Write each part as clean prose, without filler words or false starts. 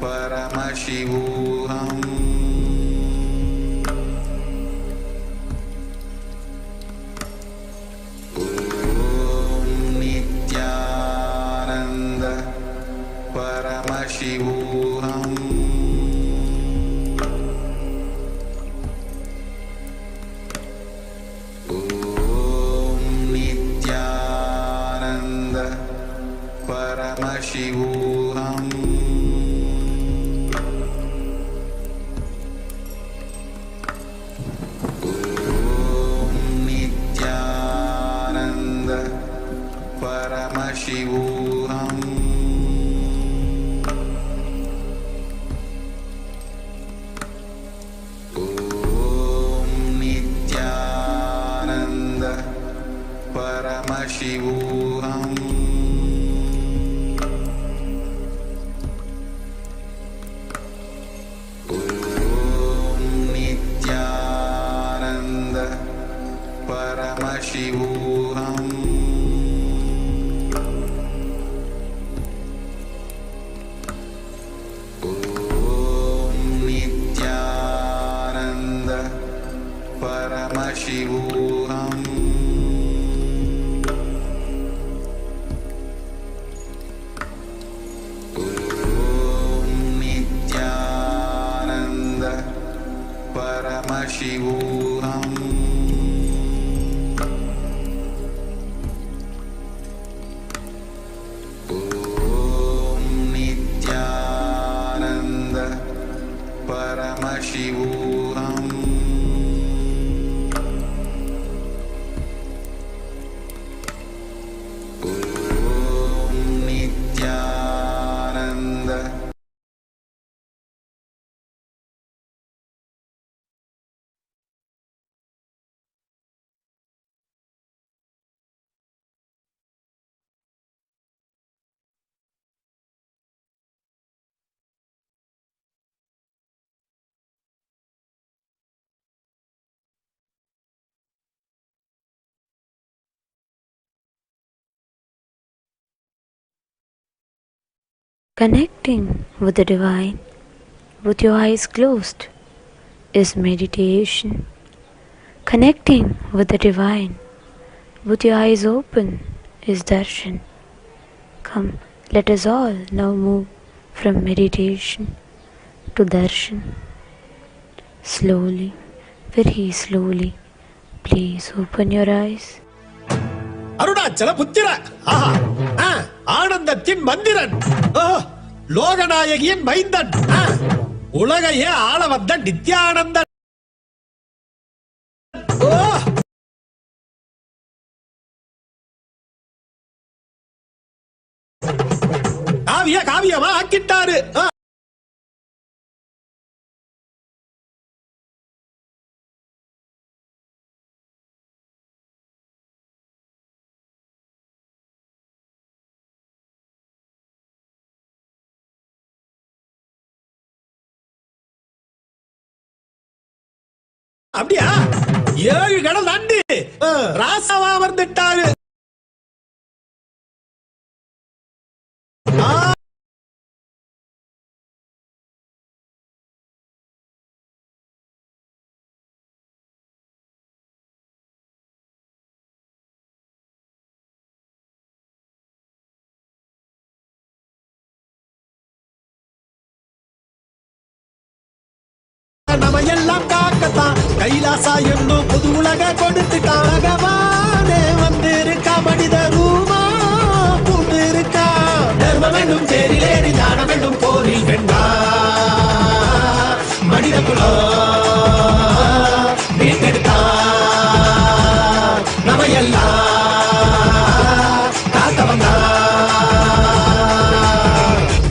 Paramashivoham. Om Nithyananda Paramashivoham. Om Nithyananda Paramashivoham. Paramashivoham. Om Nithyananda Paramashivoham. Om Nithyananda Paramashivoham. Paramashivoham. Om Nithyananda Paramashivoham. Om Nithyananda Paramashivoham. Connecting with the divine with your eyes closed is meditation. Connecting with the divine with your eyes open is darshan. Come, let us all now move from meditation to darshan. Slowly, very slowly, please open your eyes. Arunachal புத்திர ஆனந்தத்தின் மந்திரன் லோகநாயகியின் மைந்தன் உலகையே ஆள வந்த நித்யானந்தன் காவியமா ஆக்கிட்டாரு. அப்படியா? 7 கடல் தாண்டி ராசாவா வந்துட்டாரு. நம்ம எல்லாம் காக்கத்தான் கைலாசா என்னும் புது உலக கொடுத்துட்டான். பகவானே வந்திருக்கா, மனித ரூபா பூண்டு இருக்கா. தர்மம் என்னும் தேரிலேறி ஞானம் என்னும் போரில் வென்றா. மனித குலம் மீட்டெடுத்தா. நம்ம எல்லாம் காக்க வந்தா.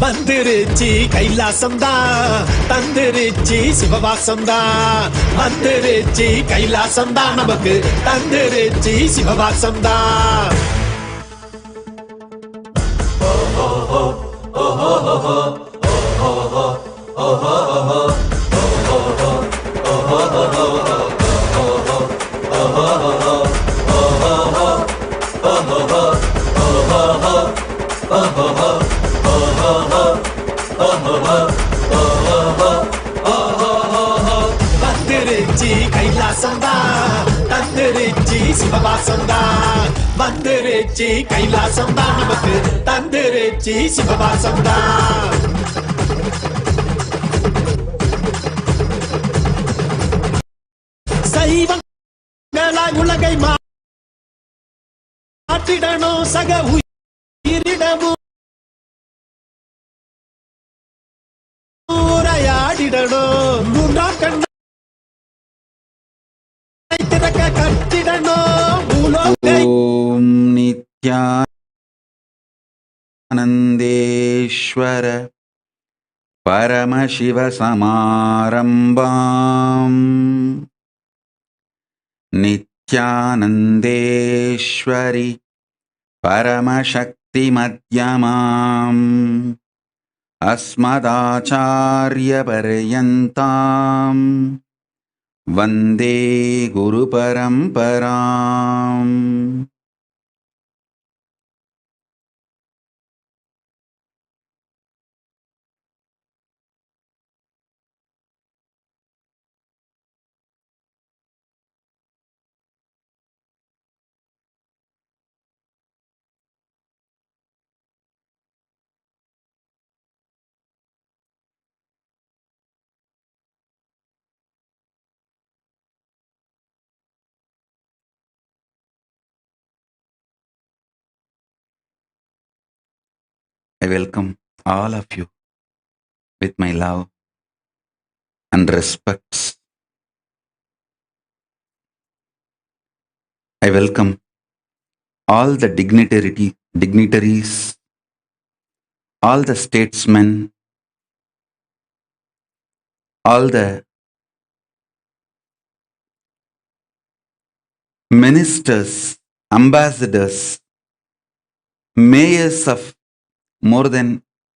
வந்துருச்சி கைலாசம்தான், தந்துருச்சி சிவவாசம்தான். வந்துருச்சி கைலாசம்தான், நமக்கு தந்துருச்சி சிவவாசம்தான். வந்துருச்சு கைலாசம் தான், தந்துருச்சு சிவவாசம் தான். வந்துருச்சு கைலாசம் தான், நமக்கு தந்துருச்சு சிவவாசம் தான். சைவங்களாய் உலகை மாற்றிடணும், சக உயிரிடமும் உரையாடிடணும். மூன்றாம் கண்ணை திறக்க கட்டிடணும். பூலோகை ஓம் நித்யானந்தேஸ்வர பரமசிவ சமாரம்பாம் நித்யானந்தேஸ்வரி பரமசக்தி மத்யமாம் அஸ்மதாச்சார்ய பர்யந்தாம் வந்தே குரு பரம்பராம். I welcome all of you with my love and respects. I welcome all the dignitaries, all the statesmen, all the ministers, ambassadors, mayors of more than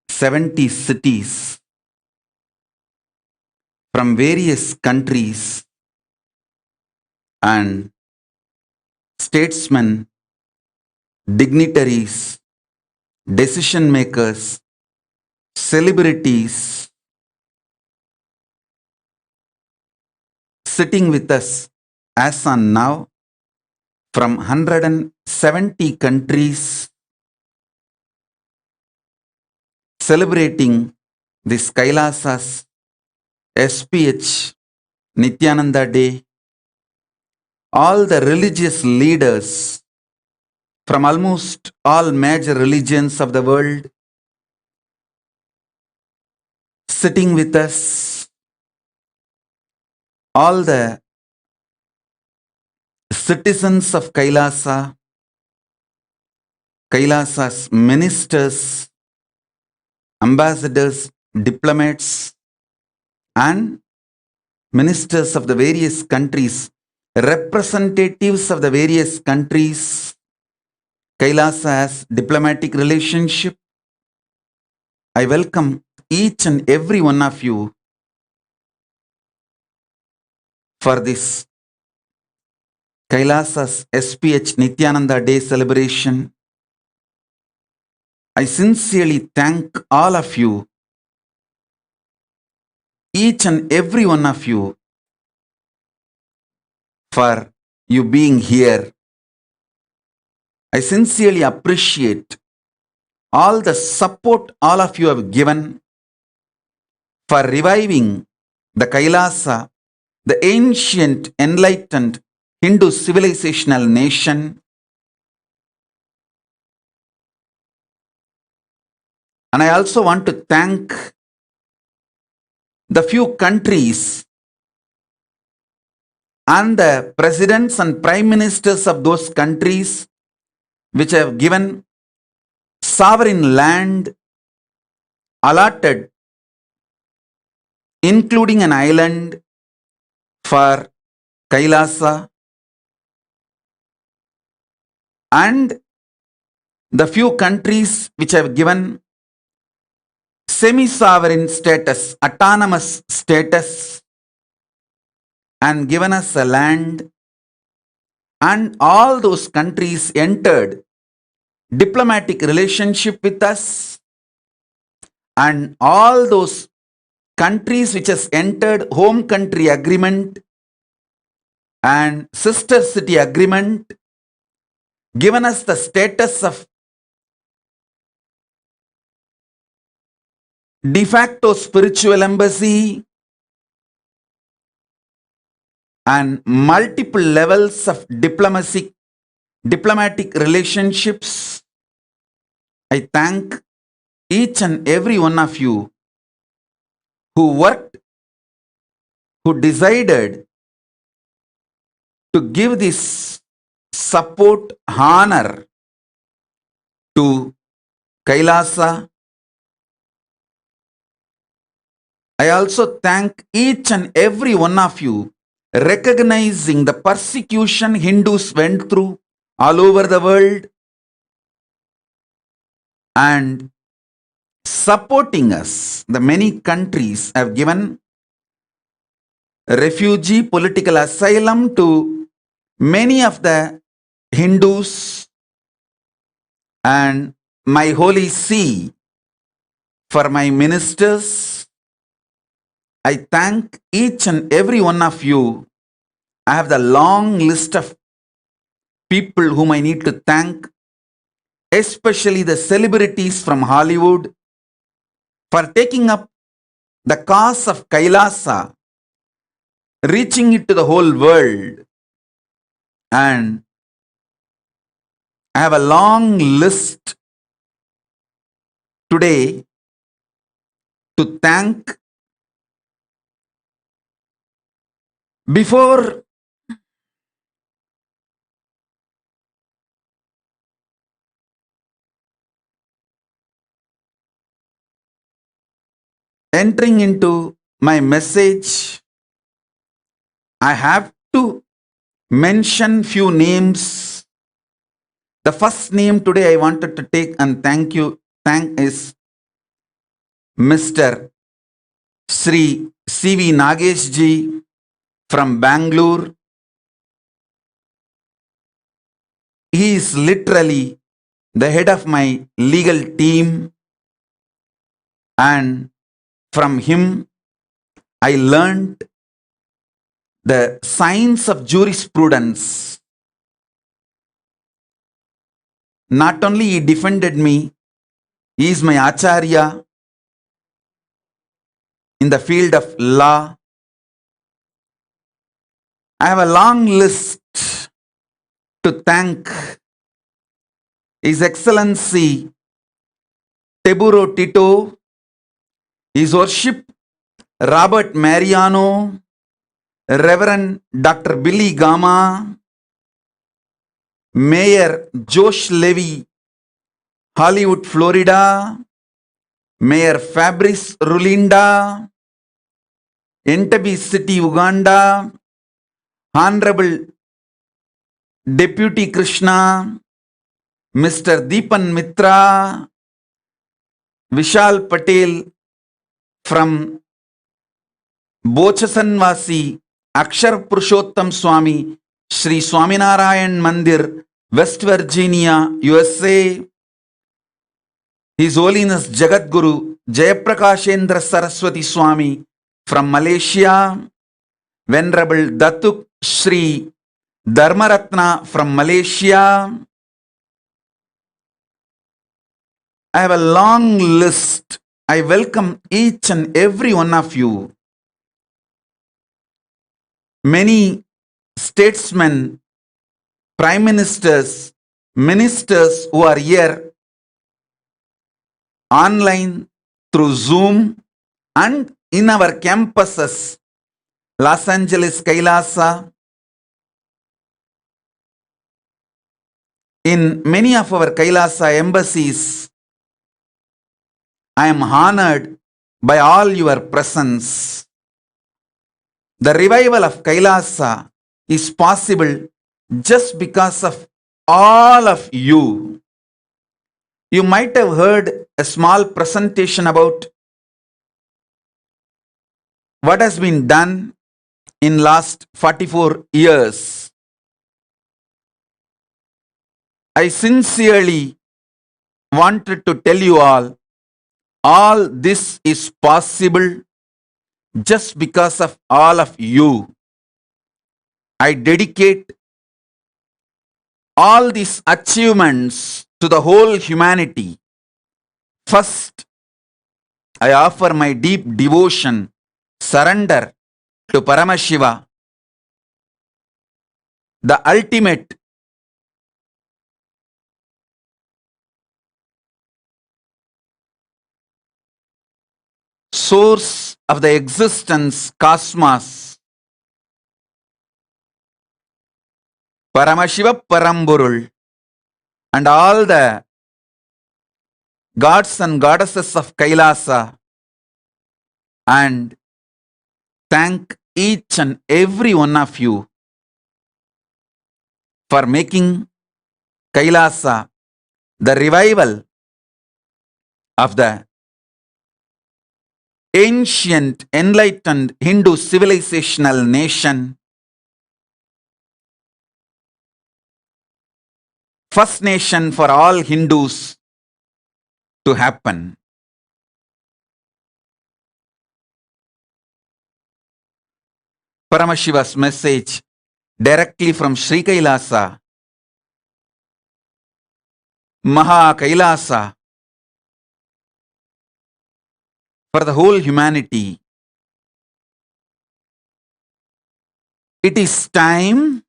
70 cities from various countries, and statesmen, dignitaries, decision makers, celebrities sitting with us as on now from 170 countries, celebrating this KAILASA's HDH Nithyananda Day. All the religious leaders from almost all major religions of the world sitting with us, all the citizens of KAILASA, KAILASA's ministers, ambassadors, diplomats, and ministers of the various countries, representatives of the various countries. KAILASA has diplomatic relationship. I welcome each and every one of you for this KAILASA's HDH Nithyananda Day celebration. I sincerely thank all of you, each and every one of you, for you being here. I sincerely appreciate all the support all of you have given for reviving the KAILASA, the ancient enlightened Hindu civilizational nation. And I also want to thank the few countries and the presidents and prime ministers of those countries which have given sovereign land allotted, including an island, for KAILASA, and the few countries which have given semi-sovereign status, autonomous status, and given us a land, and all those countries entered diplomatic relationship with us, and all those countries which has entered home country agreement and sister city agreement, given us the status of de facto spiritual embassy, and multiple levels of diplomatic relationships. I thank each and every one of you who worked, who decided to give this support, honor to KAILASA. I also thank each and every one of you recognizing the persecution Hindus went through all over the world and supporting us. The many countries have given refugee political asylum to many of the Hindus, and my holy see for my ministers. I thank each and every one of you. I have the long list of people whom I need to thank, especially the celebrities from Hollywood, for taking up the cause of KAILASA, reaching it to the whole world. And I have a long list today to thank. Before entering into my message, I have to mention few names. The first name today I wanted to take and thank is Mr. Sri C.V. Nagesh ji from Bangalore. He is literally the head of my legal team, and from him I learned the science of jurisprudence. Not only he defended me, he is my acharya in the field of law. I have a long list to thank His Excellency Teburo Tito, His Worship Robert Mariano, Reverend Dr. Billy Gama, Mayor Josh Levy, Hollywood, Florida, Mayor Fabrice Rulinda, Entebbe City, Uganda, Honorable Deputy Krishna, Mr. Deepan Mitra, Vishal Patel from Bochasanvasi, Akshar Purushottam Swami, Sri Swaminarayan Mandir, West Virginia, USA, His Holiness Jagat Guru Jayaprakashendra Saraswati Swami from Malaysia, Venerable Datuk Sri Dharmaratna from Malaysia. I have a long list. I welcome each and every one of you. Many statesmen, prime ministers, ministers who are here online through Zoom and in our campuses, Los Angeles KAILASA, in many of our KAILASA embassies. I am honored by all your presence. The revival of KAILASA is possible just because of all of you. You might have heard a small presentation about what has been done in last 44 years. I sincerely wanted to tell you all this is possible just because of all of you. I dedicate all these achievements to the whole humanity. First, I offer my deep devotion, surrender to Paramashiva, the ultimate source of the existence cosmos, Paramashiva Paramburul, and all the gods and goddesses of KAILASA, and thank each and every one of you for making KAILASA the revival of the ancient enlightened Hindu civilizational nation, first nation for all Hindus to happen. Paramashiva's message directly from Sri Kailasa, Maha Kailasa, for the whole humanity. It is time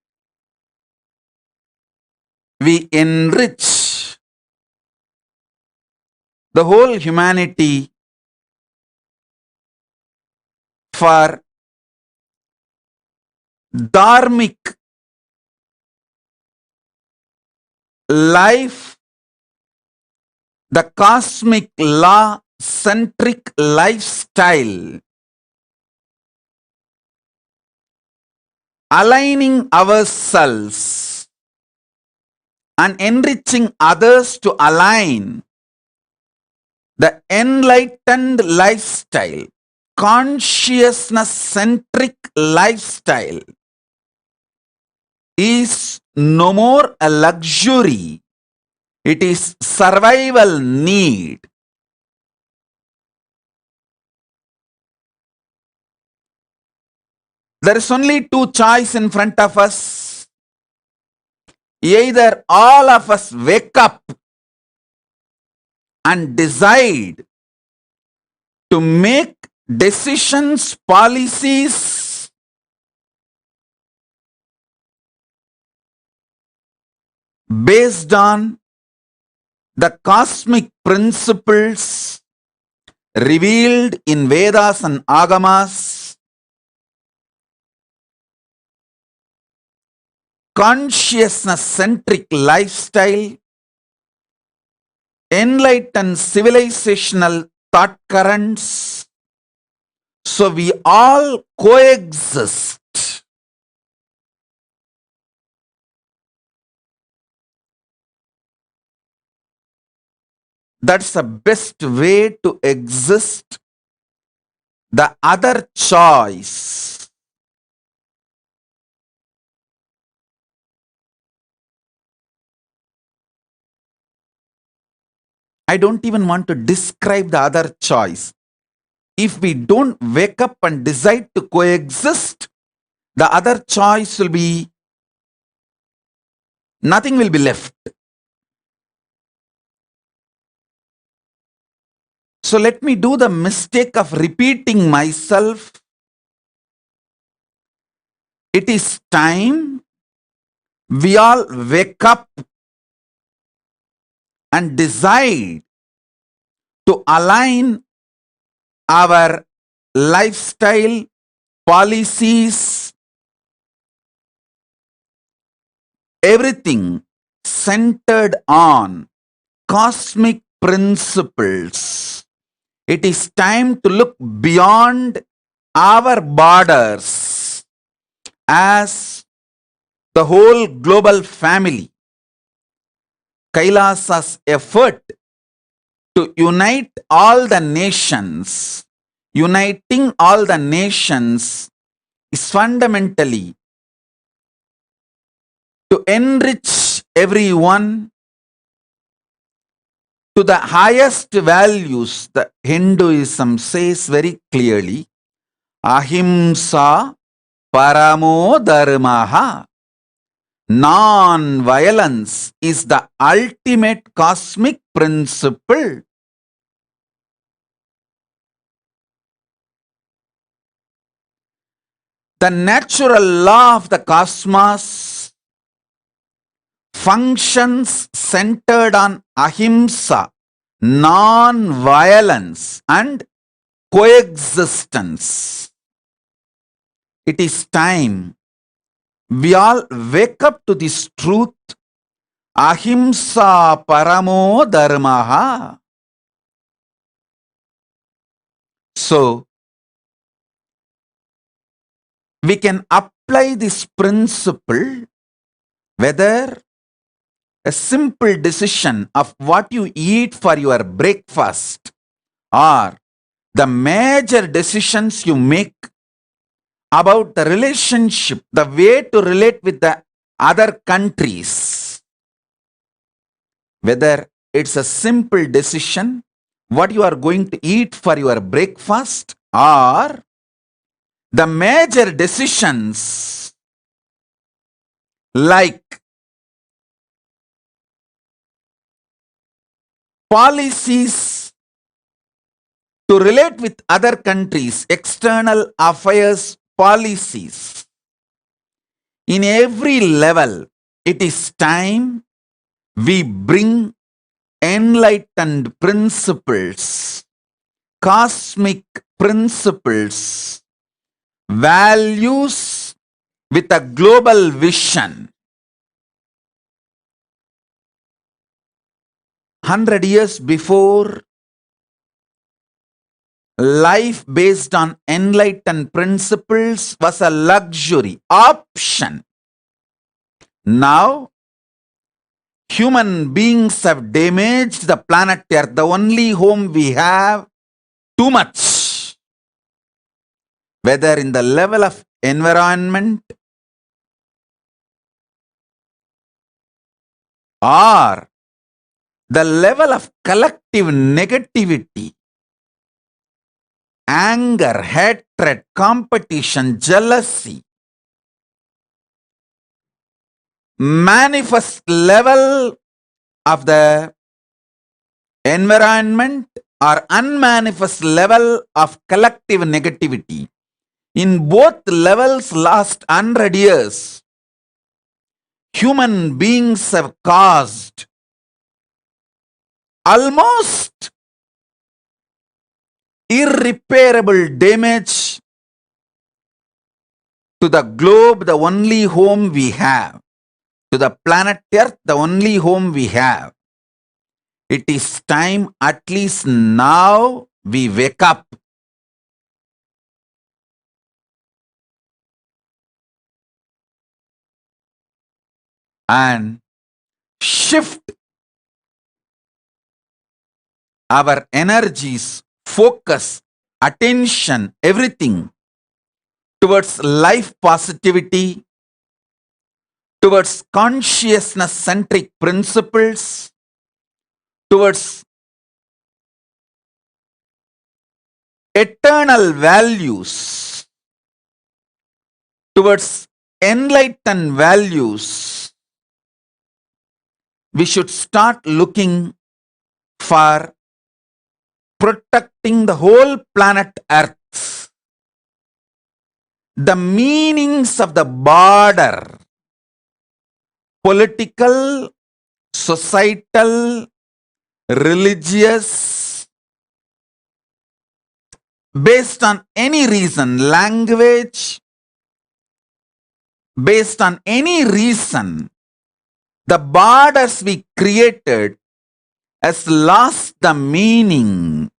we enrich the whole humanity for dharmic life, the cosmic law centric lifestyle, aligning ourselves and enriching others to align the enlightened lifestyle, consciousness centric lifestyle is no more a luxury. It is survival need. There is only two choices in front of us. Either all of us wake up and decide to make decisions, policies based on the cosmic principles revealed in Vedas and Agamas, consciousness-centric lifestyle, enlightened civilizational thought currents, so we all coexist. That's the best way to exist. The other choice, I don't even want to describe the other choice. If we don't wake up and decide to coexist, the other choice will be, nothing will be left. So let me do the mistake of repeating myself. It is time we all wake up and decide to align our lifestyle, policies, everything centered on cosmic principles. It is time to look beyond our borders as the whole global family. Kailasa's effort to unite all the nations, uniting all the nations is fundamentally to enrich everyone to the highest values. The Hinduism says very clearly, ahimsa paramo dharmaha. Non-violence is the ultimate cosmic principle. The natural law of the cosmos functions centered on ahimsa, non-violence and coexistence. It is time we all wake up to this truth. Ahimsa paramo dharmaha. So, we can apply this principle whether a simple decision of what you eat for your breakfast or the major decisions you make about the relationship, the way to relate with the other countries. Whether it's a simple decision, what you are going to eat for your breakfast, or the major decisions like policies to relate with other countries, external affairs policies. In every level, it is time we bring enlightened principles, cosmic principles, values with a global vision. 100 years before, life based on enlightened principles was a luxury, option. Now, human beings have damaged the planet Earth, the only home we have, too much. Whether in the level of environment or the level of collective negativity, anger, hatred, competition, jealousy, manifest level of the environment or unmanifest level of collective negativity. In both levels, last 100 years, human beings have caused almost irreparable damage to the globe, the only home we have, to the planet Earth, the only home we have. It is time, at least now, we wake up. And shift our energies, focus, attention, everything towards life positivity, towards consciousness-centric principles, towards eternal values, towards enlightened values. We should start looking for protecting the whole planet Earth. The meanings of the border, political, societal, religious, based on any reason, language, based on any reason, the borders we created has lost the meaning.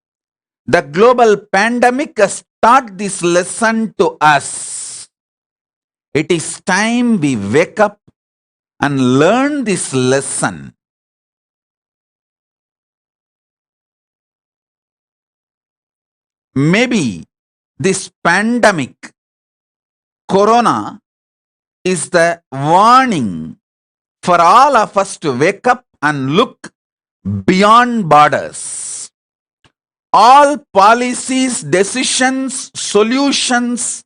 The global pandemic has taught this lesson to us. It is time we wake up and learn this lesson. Maybe this pandemic, Corona, is the warning for all of us to wake up and look beyond borders. All policies, decisions, solutions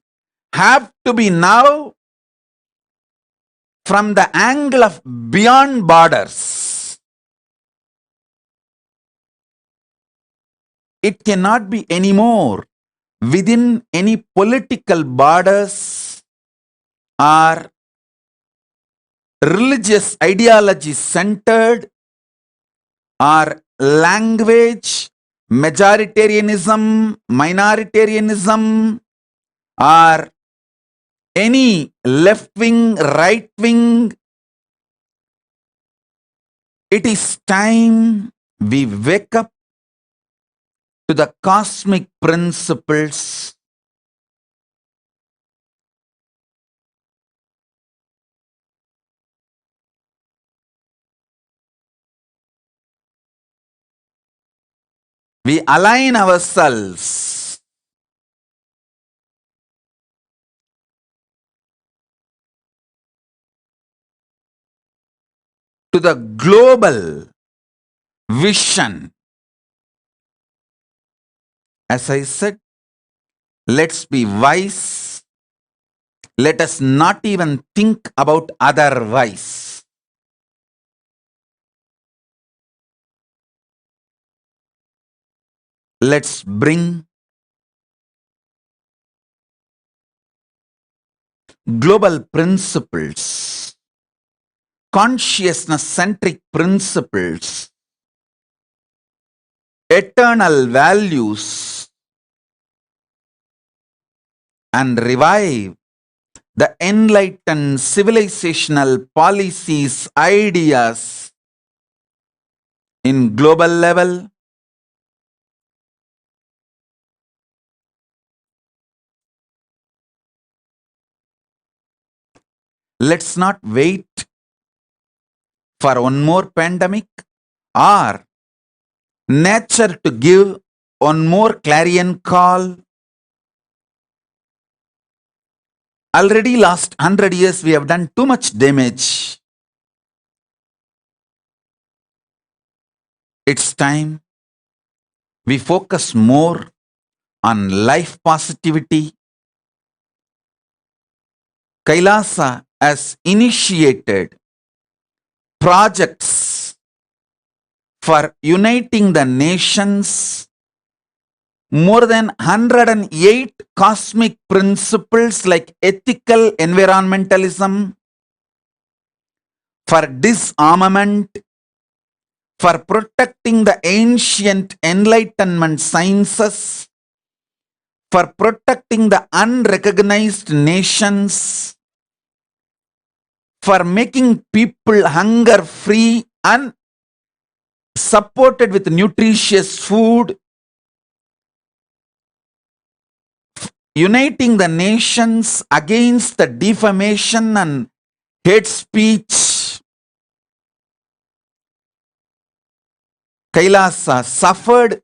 have to be now from the angle of beyond borders. It cannot be anymore within any political borders or religious ideology centered or language, majoritarianism, minoritarianism, or any left wing, right wing. It is time we wake up to the cosmic principles. We align ourselves to the global vision. As I said, let's be wise. Let us not even think about otherwise. Let's bring global principles, consciousness-centric principles, eternal values, and revive the enlightened civilizational policies, ideas in global level. Let's not wait for one more pandemic or nature to give one more clarion call. Already last 100 years we have done too much damage. It's time we focus more on life positivity. KAILASA has initiated projects for uniting the nations. More than 108 cosmic principles like ethical environmentalism, for disarmament, for protecting the ancient enlightenment sciences, for protecting the unrecognized nations, for making people hunger free and supported with nutritious food, uniting the nations against the defamation and hate speech. KAILASA suffered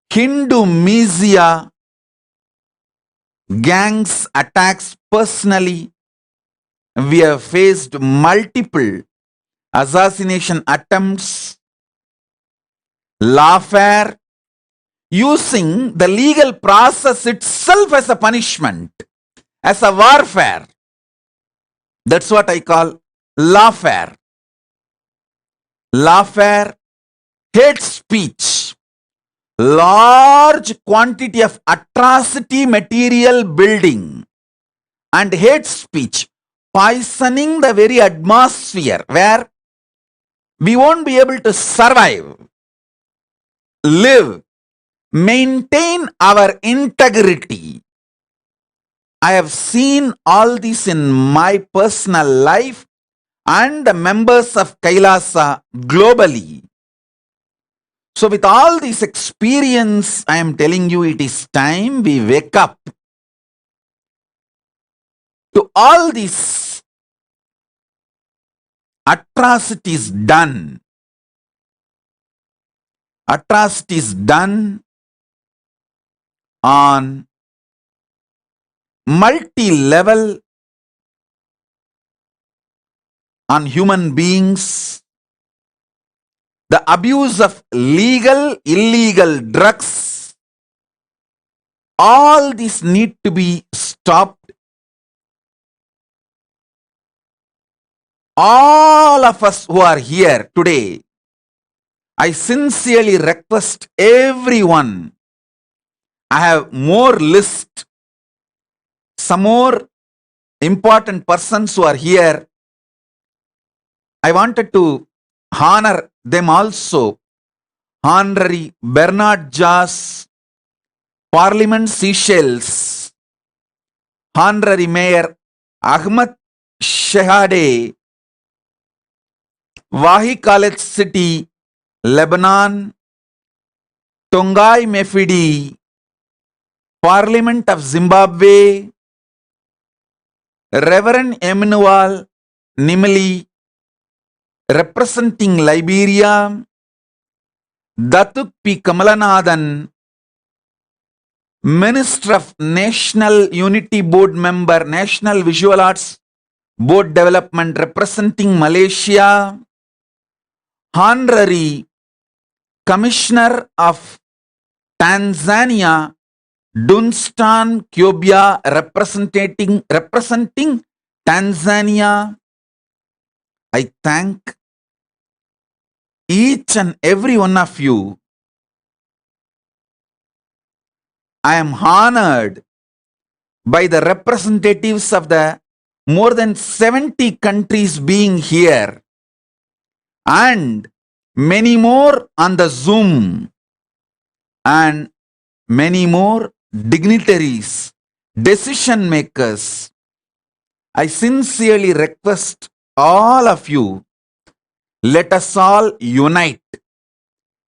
Hindu Mizia gangs attacks personally. We have faced multiple assassination attempts, lawfare, using the legal process itself as a punishment, as a warfare. That's what I call lawfare. Lawfare, hate speech, large quantity of atrocity material building, and hate speech, poisoning the very atmosphere where we won't be able to survive, live, maintain our integrity. I have seen all this in my personal life and the members of KAILASA globally. So with all this experience, I am telling you, it is time we wake up to all these atrocities done. Atrocities done on multi-level, on human beings, the abuse of legal, illegal drugs, all these need to be stopped all of us who are here today, I sincerely request everyone. I have more list, some more important persons who are here. I wanted to honor them also. Honorary Bernard Jas, Parliament Seychelles, Honorary Mayor Ahmad Shehade, Wahi College City, Lebanon, Tongai Mefidi, Parliament of Zimbabwe, Reverend Emmanuel Nimali, representing Liberia, Datuk P. Kamalanathan, Minister of National Unity Board member, National Visual Arts Board Development representing Malaysia, Honorary Commissioner of Tanzania, Dunstan Kyobia representing Tanzania. I thank each and every one of you. I am honored by the representatives of the more than 70 countries being here and many more on the Zoom and many more dignitaries, decision makers. I sincerely request all of you, let us all unite.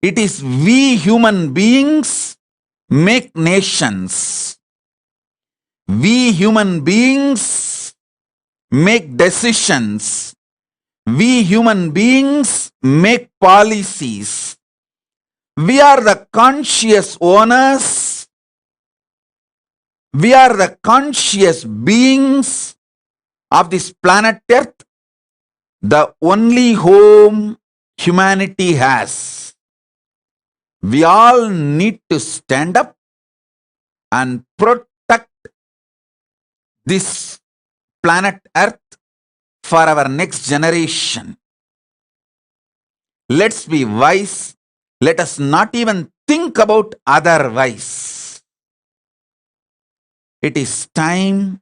It is we human beings make nations. We human beings make decisions. We human beings make policies. We are the conscious owners. We are the conscious beings of this planet Earth, the only home humanity has. We all need to stand up and protect this planet Earth for our next generation. Let's be wise. Let us not even think about otherwise. It is time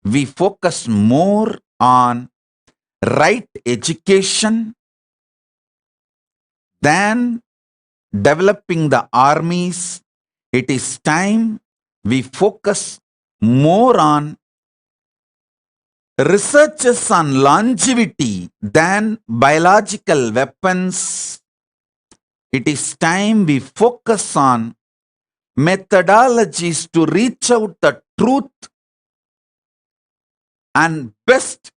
we focus more on right education than developing the armies. It is time we focus more on researches on longevity than biological weapons. It is time we focus on methodologies to reach out the truth and best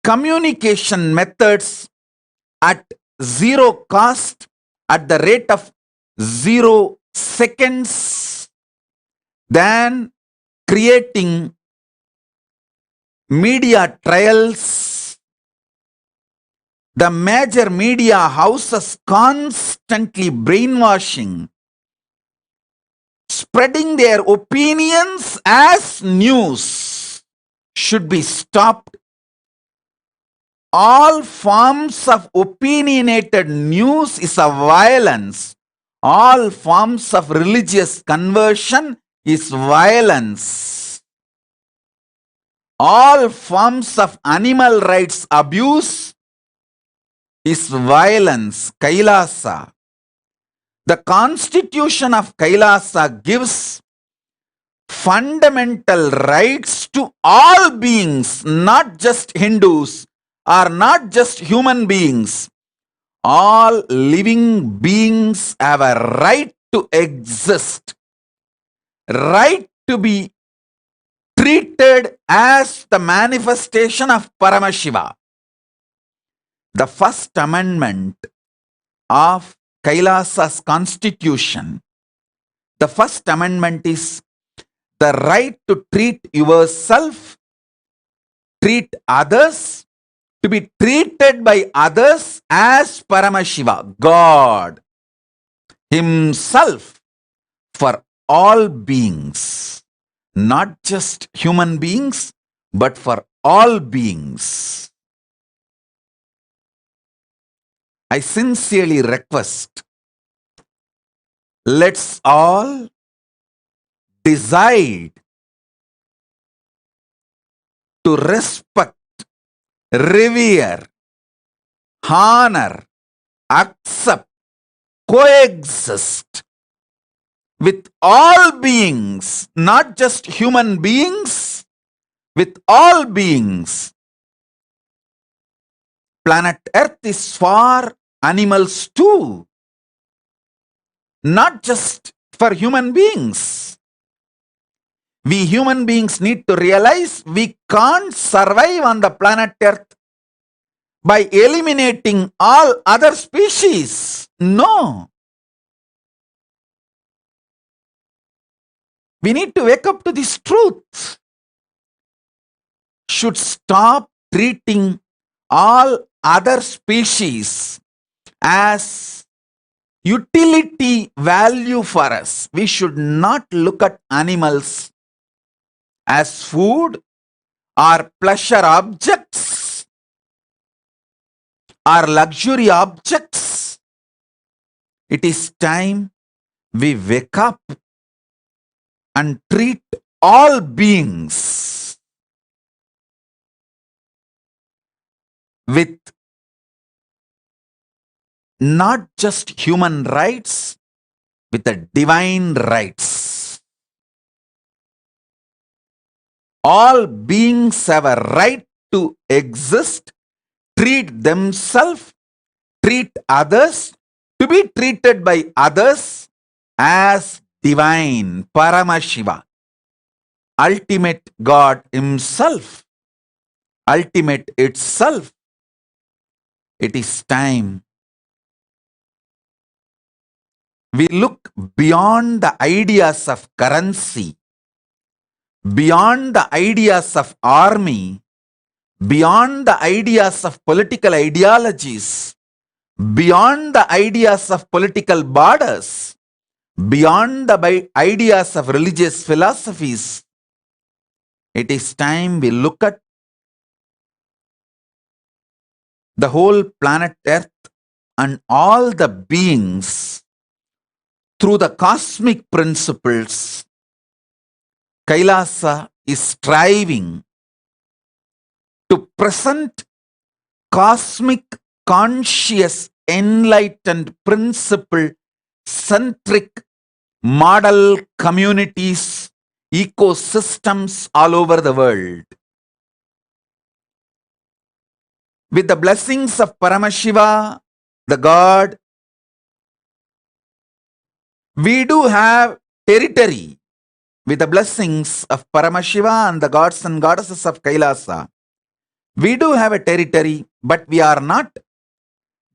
communication methods at zero cost, at the rate of 0 seconds, than creating media trials. The major media houses constantly brainwashing, spreading their opinions as news, should be stopped. All forms of opinionated news is a violence. All forms of religious conversion is violence. All forms of animal rights abuse is violence. KAILASA. The constitution of KAILASA gives fundamental rights to all beings, not just Hindus or not just human beings. All living beings have a right to exist, right to be treated as the manifestation of Paramashiva. The first amendment of KAILASA's constitution, the first amendment is the right to treat yourself, treat others, to be treated by others as Paramashiva, God Himself, for all beings, not just human beings, but for all beings. I sincerely request, let's all decide to respect, revere, honor, accept, coexist with all beings, not just human beings, with all beings. Planet Earth is for animals too, not just for human beings. We human beings need to realize we can't survive on the planet Earth by eliminating all other species. No. We need to wake up to this truth. Should stop treating all other species as utility value for us. We should not look at animals as food or pleasure objects or luxury objects. It is time we wake up and treat all beings with not just human rights, with the divine rights. All beings have a right to exist, treat themselves, treat others, to be treated by others as divine, Paramashiva, ultimate God Himself, ultimate itself. It is time we look beyond the ideas of currency, beyond the ideas of army, beyond the ideas of political ideologies, beyond the ideas of political borders, beyond the ideas of religious philosophies. It is time we look at the whole planet Earth and all the beings through the cosmic principles. KAILASA is striving to present cosmic, conscious, enlightened, principle-centric model communities, ecosystems all over the world. With the blessings of Paramashiva, the God, we do have territory. With the blessings of Paramashiva and the gods and goddesses of KAILASA, we do have a territory, but we are not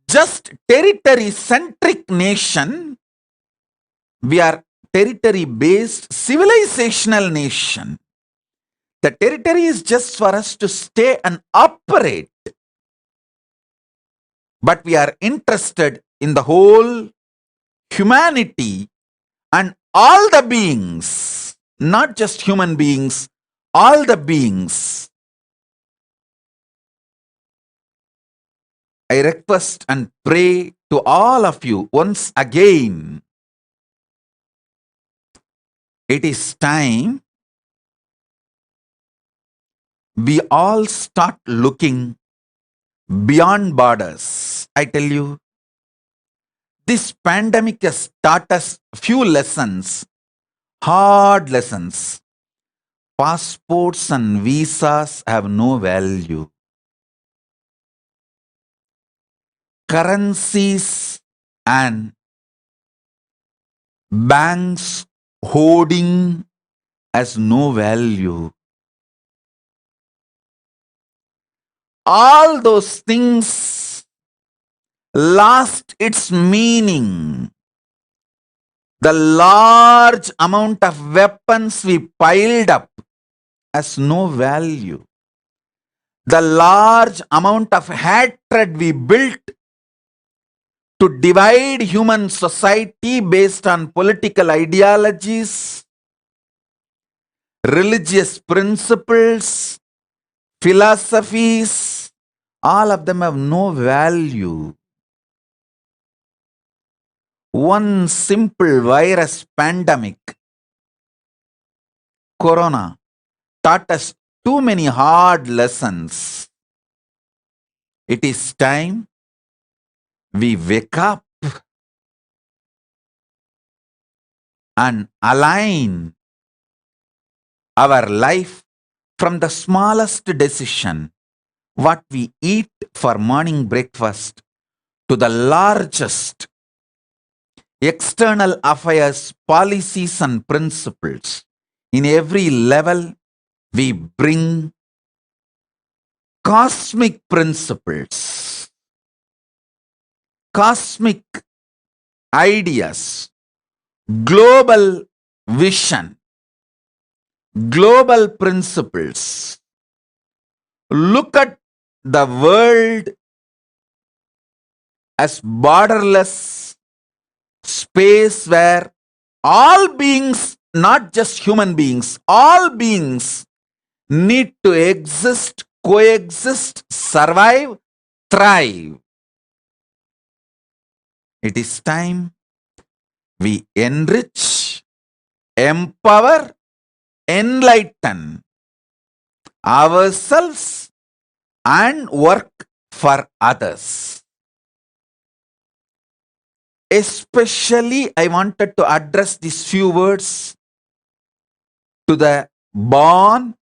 just territory-centric nation. We are territory-based civilizational nation. The territory is just for us to stay and operate. But we are interested in the whole humanity and all the beings, not just human beings, all the beings. I request and pray to all of you once again. It is time we all start looking beyond borders. I tell you, this pandemic has taught us few lessons, hard lessons. Passports and visas have no value. Currencies and banks hoarding has no value. All those things lost its meaning. The large amount of weapons we piled up has no value. The large amount of hatred we built to divide human society based on political ideologies, religious principles, philosophies, all of them have no value. One simple virus pandemic, Corona, taught us too many hard lessons. It is time we wake up and align our life from the smallest decision, what we eat for morning breakfast, to the largest external affairs, policies, and principles. In every level, we bring cosmic principles, cosmic ideas, global vision, global principles. Look at the world as borderless space where all beings, not just human beings, all beings need to exist, coexist, survive, thrive. It is time we enrich, empower, enlighten ourselves and work for others. Especially, I wanted to address these few words to the born,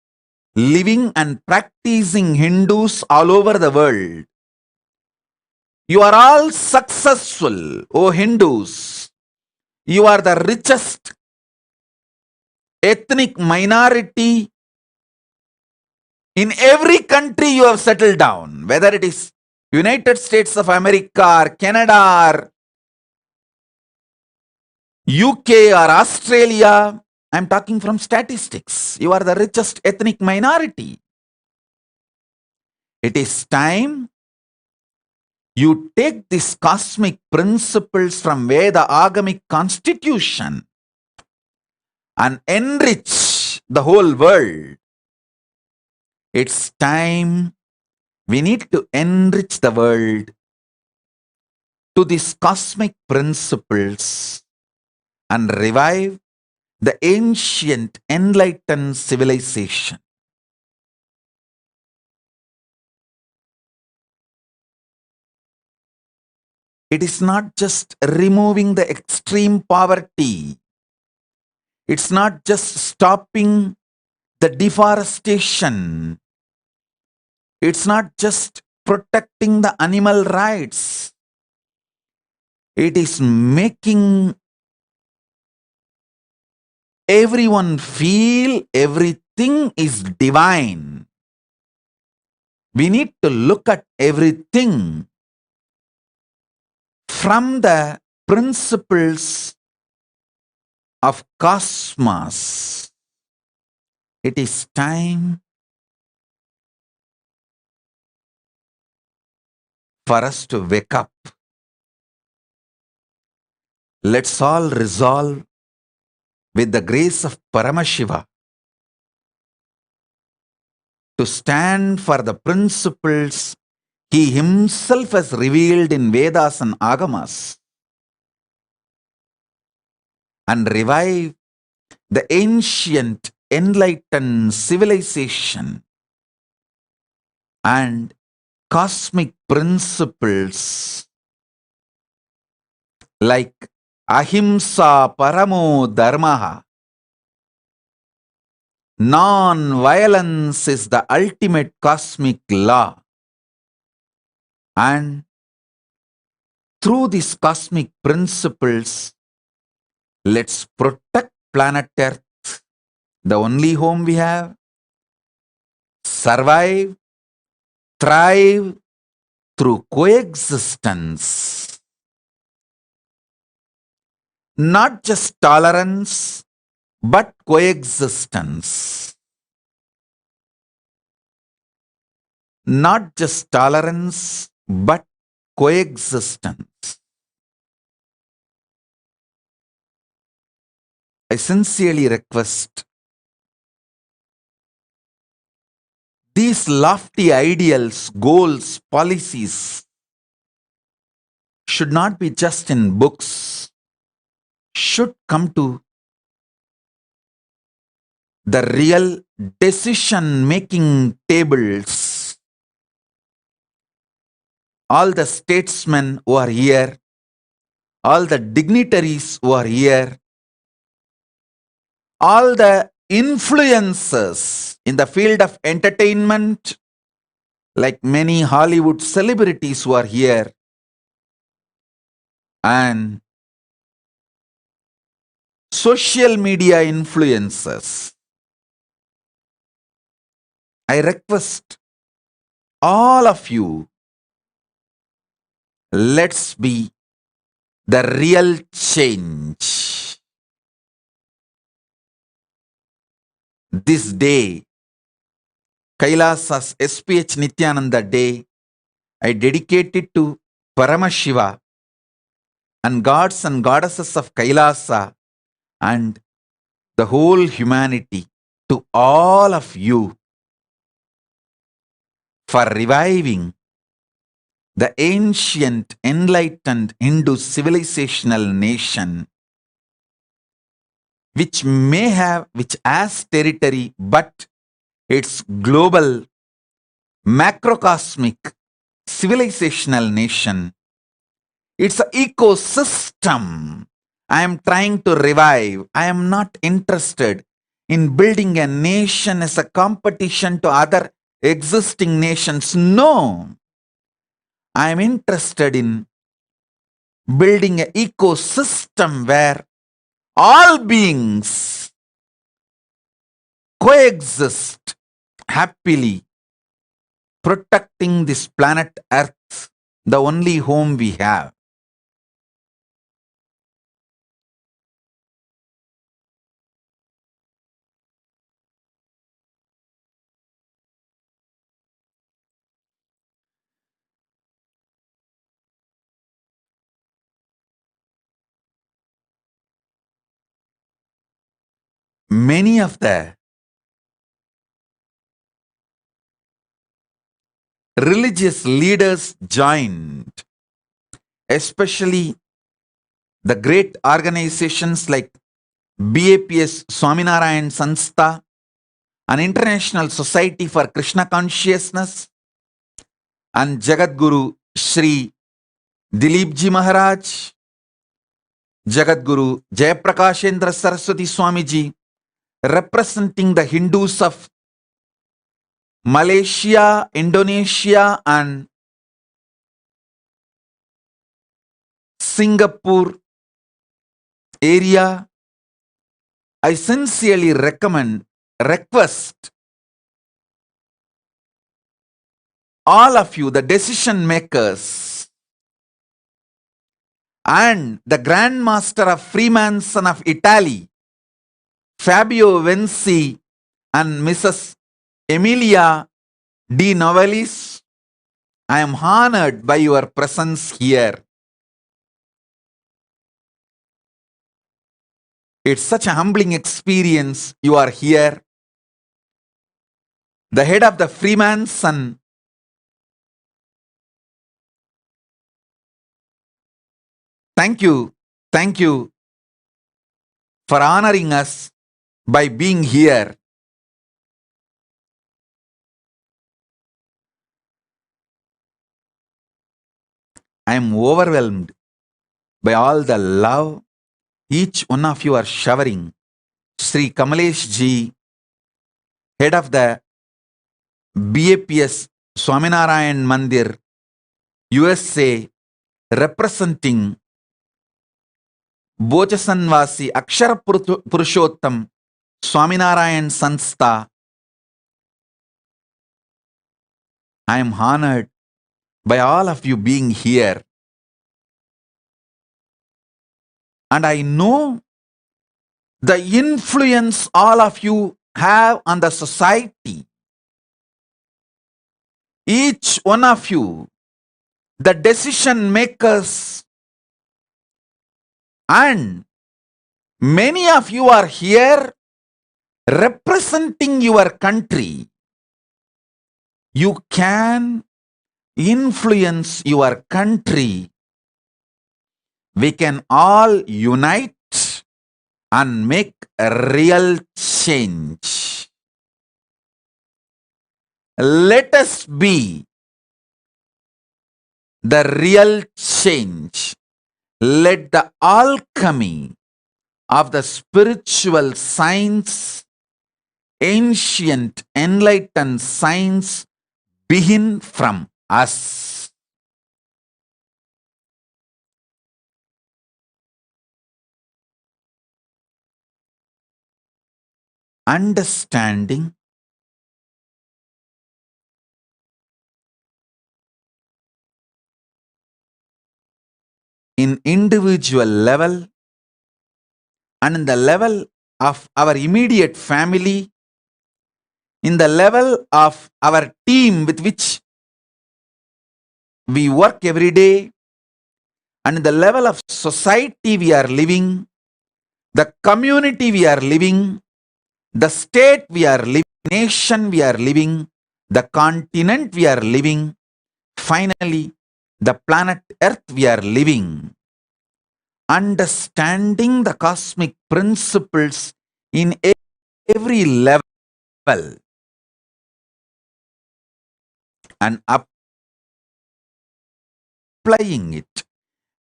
living, and practicing Hindus all over the world. You are all successful, O Hindus. You are the richest ethnic minority in every country you have settled down, whether it is United States of America or Canada or UK or Australia. I'm talking from statistics. You are the richest ethnic minority. It is time you take these cosmic principles from Veda Agamic constitution and enrich the whole world. It's time we need to enrich the world to these cosmic principles and revive the ancient enlightened civilization. It is not just removing the extreme poverty. It's not just stopping the deforestation. It's not just protecting the animal rights. It is making everyone feel everything is divine. We need to look at everything from the principles of cosmos. It is time for us to wake up. Let's all resolve with the grace of Paramashiva to stand for the principles he himself has revealed in Vedas and Agamas and revive the ancient enlightened civilization and cosmic principles like ahimsa paramo dharmaha. Non-violence is the ultimate cosmic law. And through these cosmic principles, let's protect planet Earth, the only home we have, survive, thrive through coexistence. Not just tolerance, but coexistence. Not just tolerance, but coexistence. I sincerely request these lofty ideals, goals, policies should not be just in books, should come to the real decision making tables. All the statesmen who are here, all the dignitaries who are here, all the influencers in the field of entertainment, like many Hollywood celebrities who are here, and social media influencers. I request all of you, let's be the real change. This day, Kailasa's HDH Nithyananda Day, I dedicate it to Paramashiva and gods and goddesses of Kailasa and the whole humanity, to all of you, for reviving the ancient enlightened Hindu civilizational nation, which has territory, but it's global, macrocosmic civilizational nation. It's an ecosystem I am trying to revive. I am not interested in building a nation as a competition to other existing nations. No. I am interested in building an ecosystem where all beings coexist happily, protecting this planet Earth, the only home we have. Many of the religious leaders joined, especially the great organizations like BAPS Swaminarayan Sanstha, an international society for Krishna consciousness, and Jagadguru Sri Dilipji Maharaj, Jagadguru Jayaprakashendra Saraswati Swamiji, representing the Hindus of Malaysia, Indonesia, and Singapore area. I sincerely request all of you, the decision makers, and the Grand Master of Freemason of Italy, Fabio Venci, and Mrs. Emilia De Novellis, I am honored by your presence here. It's such a humbling experience. You are here. The head of the Freemason, thank you for honoring us by being here. I am overwhelmed by all the love each one of you are showering. Sri Kamalesh Ji, head of the BAPS Swaminarayan Mandir, USA, representing Bochasanvasi Akshara Purushottam Swaminarayan Sanstha. I am honored by all of you being here. And I know the influence all of you have on the society. Each one of you, the decision makers, and many of you are here representing your country. You can influence your country. We can all unite and make a real change. Let us be the real change. Let the alchemy of the spiritual science, ancient enlightened science, begin from us. Understanding in individual level and in the level of our immediate family, in the level of our team with which we work every day, and in the level of society we are living, the community we are living, the state we are living, nation we are living, the continent we are living, finally, the planet Earth we are living. Understanding the cosmic principles in every level and applying it,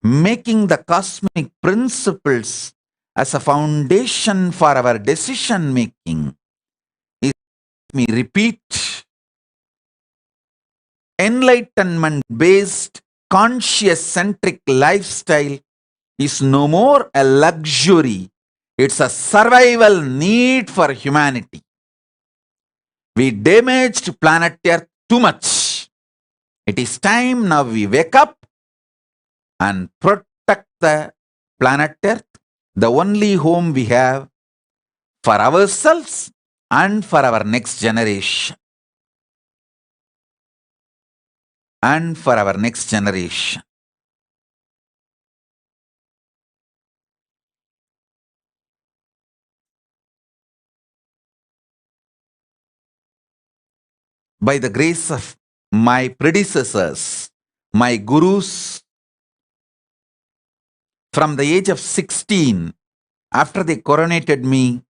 making the cosmic principles as a foundation for our decision making. Let me repeat, enlightenment based conscious centric lifestyle is no more a luxury, it's a survival need for humanity. We damaged planet Earth too much. It is time now we wake up and protect the planet Earth, the only home we have for ourselves and for our next generation. And for our next generation. By the grace of my predecessors, my gurus, from the age of 16, after they coronated me,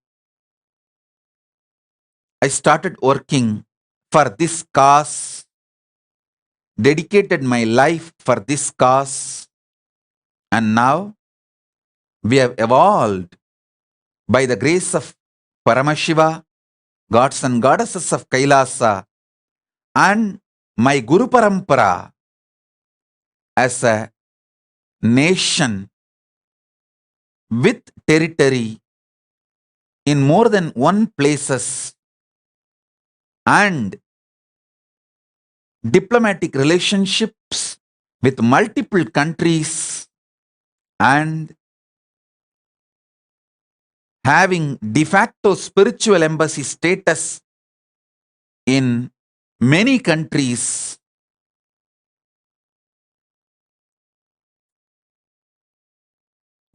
I started working for this cause, dedicated my life for this cause, and now we have evolved by the grace of Paramashiva, gods and goddesses of KAILASA, and my Guru Parampara as a nation with territory in more than one places and diplomatic relationships with multiple countries and having de facto spiritual embassy status in many countries.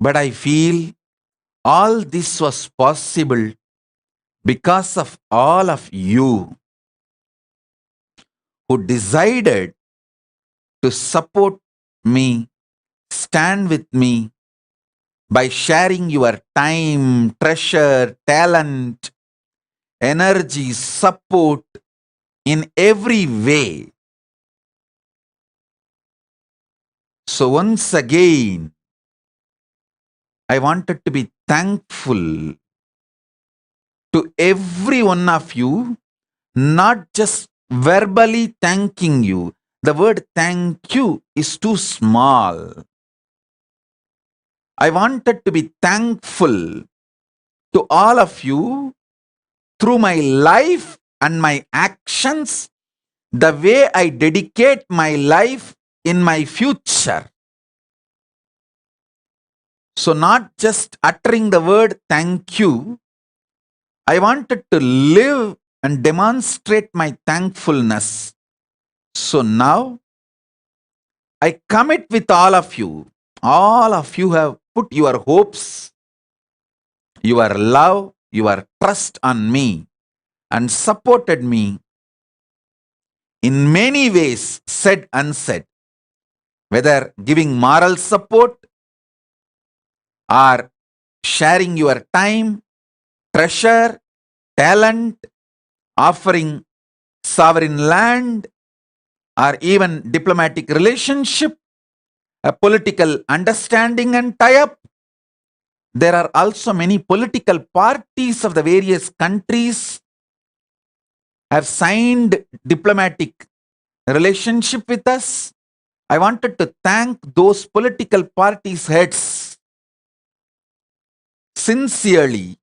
But I feel all this was possible because of all of you who decided to support me, stand with me by sharing your time, treasure, talent, energy, support in every way. So once again, I wanted to be thankful to every one of you, not just verbally thanking you. The word thank you is too small. I wanted to be thankful to all of you through my life and my actions, the way I dedicate my life in my future. So not just uttering the word thank you, I wanted to live and demonstrate my thankfulness. So now I commit with all of you. All of you have put your hopes, your love, your trust on me and supported me in many ways, said unsaid, whether giving moral support or sharing your time, treasure, talent, offering sovereign land, or even diplomatic relationship, a political understanding and tie-up. There are also many political parties of the various countries have signed diplomatic relationship with us. I wanted to thank those political parties' heads sincerely,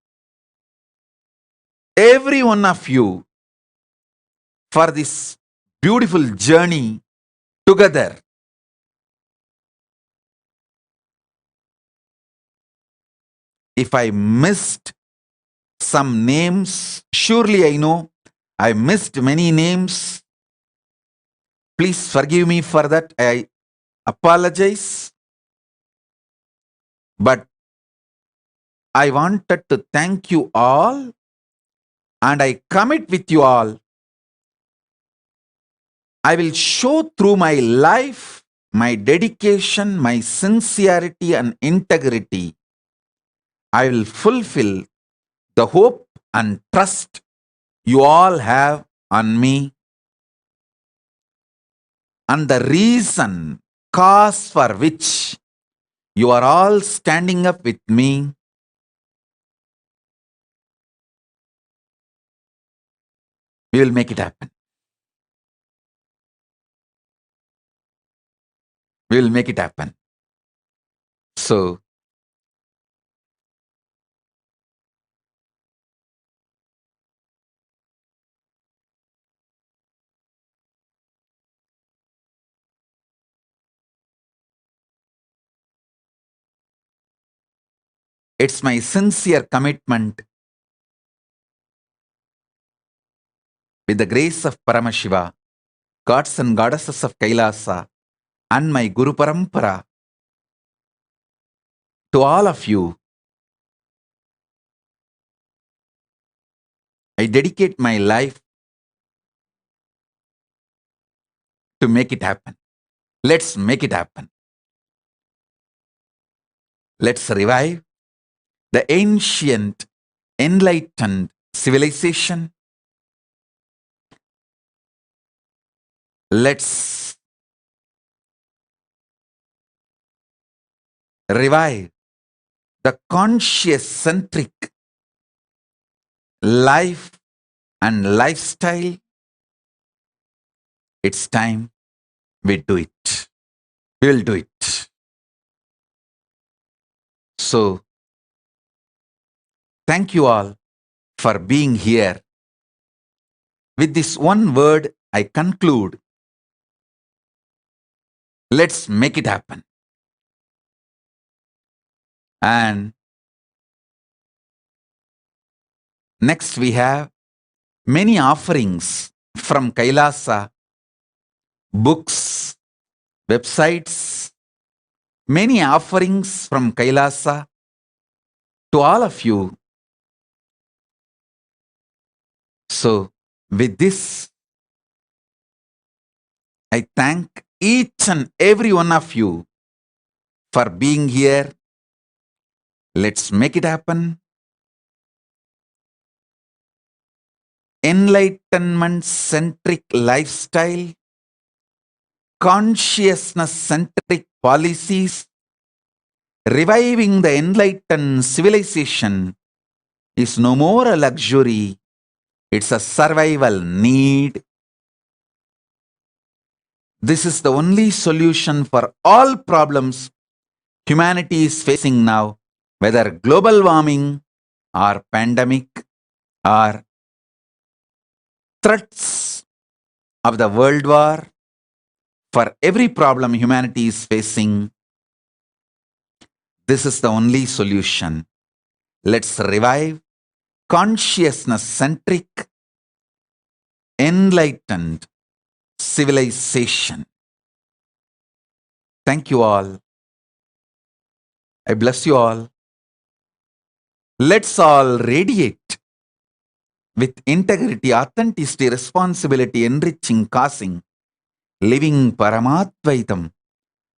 every one of you, for this beautiful journey together. If I missed some names, surely I know I missed many names. Please forgive me for that. I apologize. But I wanted to thank you all, and I commit with you all. I will show through my life, my dedication, my sincerity and integrity. I will fulfill the hope and trust you all have on me. And the reason, cause for which you are all standing up with me, we will make it happen. We will make it happen. So, it's my sincere commitment, with the grace of Paramashiva, gods and goddesses of KAILASA, and my Guru Parampara, to all of you, I dedicate my life to make it happen. Let's make it happen. Let's revive the ancient, enlightened civilization. Let's revive the conscious-centric life and lifestyle. It's time we do it. We'll do it. So, thank you all for being here. With this one word, I conclude. Let's make it happen. And next we have many offerings from KAILASA, books, websites, many offerings from KAILASA to all of you. So, with this, I thank each and every one of you for being here. Let's make it happen. Enlightenment-centric lifestyle, consciousness-centric policies, reviving the enlightened civilization is no more a luxury, it's a survival need. This is the only solution for all problems humanity is facing now, whether global warming or pandemic or threats of the world war. For every problem humanity is facing, this is the only solution. Let's revive consciousness-centric, enlightened civilization. Thank you all. I bless you all. Let's all radiate with integrity, authenticity, responsibility, enriching, causing, living Paramadvaitam,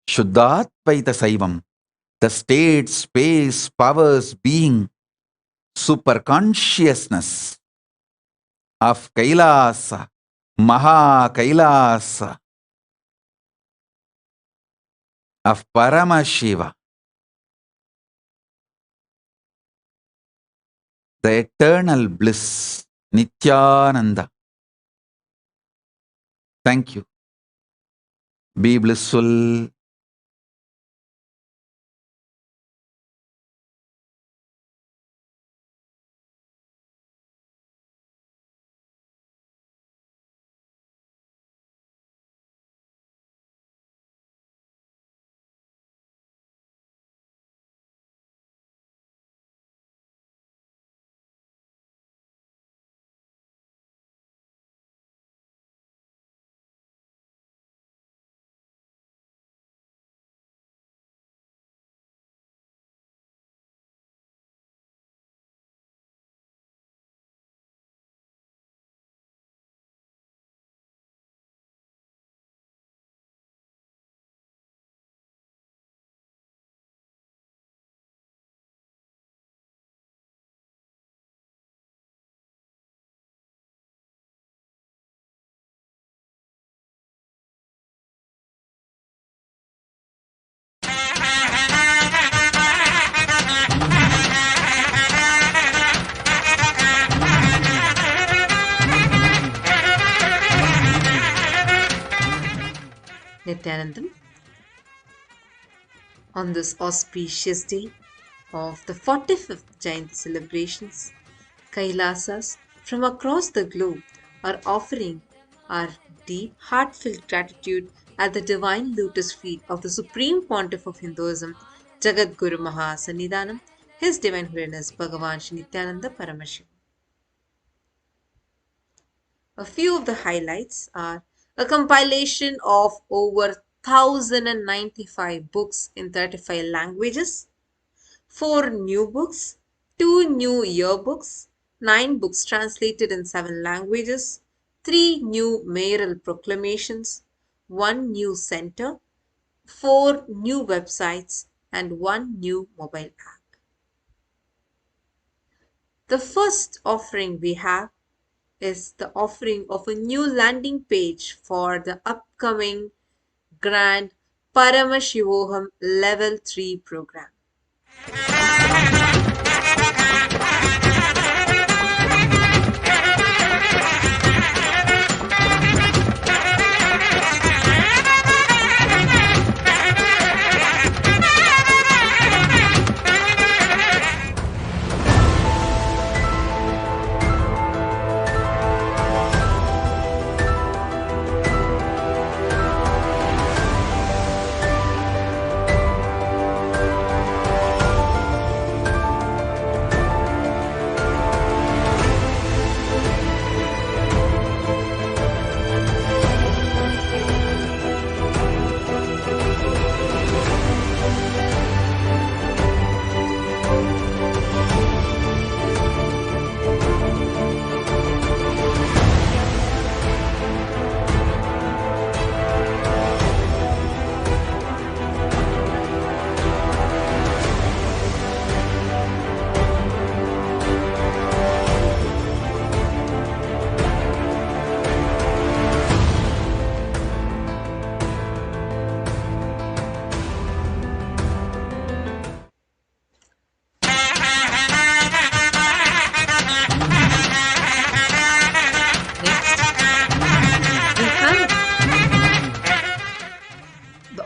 Shuddhadvaita Saivam, the state, space, powers, being, superconsciousness of Kailasa, Maha Kailasa, of Paramashiva, the eternal bliss, Nithyananda. Thank you. Be blissful. Nithyanandam, on this auspicious day of the 45th Jayanti celebrations, Kailasas from across the globe are offering our deep, heartfelt gratitude at the divine lotus feet of the Supreme Pontiff of Hinduism, Jagat Guru Mahasanidhanam, His Divine Holiness Bhagavan Srinithyananda Paramashivam. A few of the highlights are a compilation of over 1095 books in 35 languages, 4 new books, 2 new yearbooks, 9 books translated in 7 languages, 3 new mayoral proclamations, 1 new center, 4 new websites, and 1 new mobile app. The first offering we have is the offering of a new landing page for the upcoming Grand Paramashivoham Level 3 program.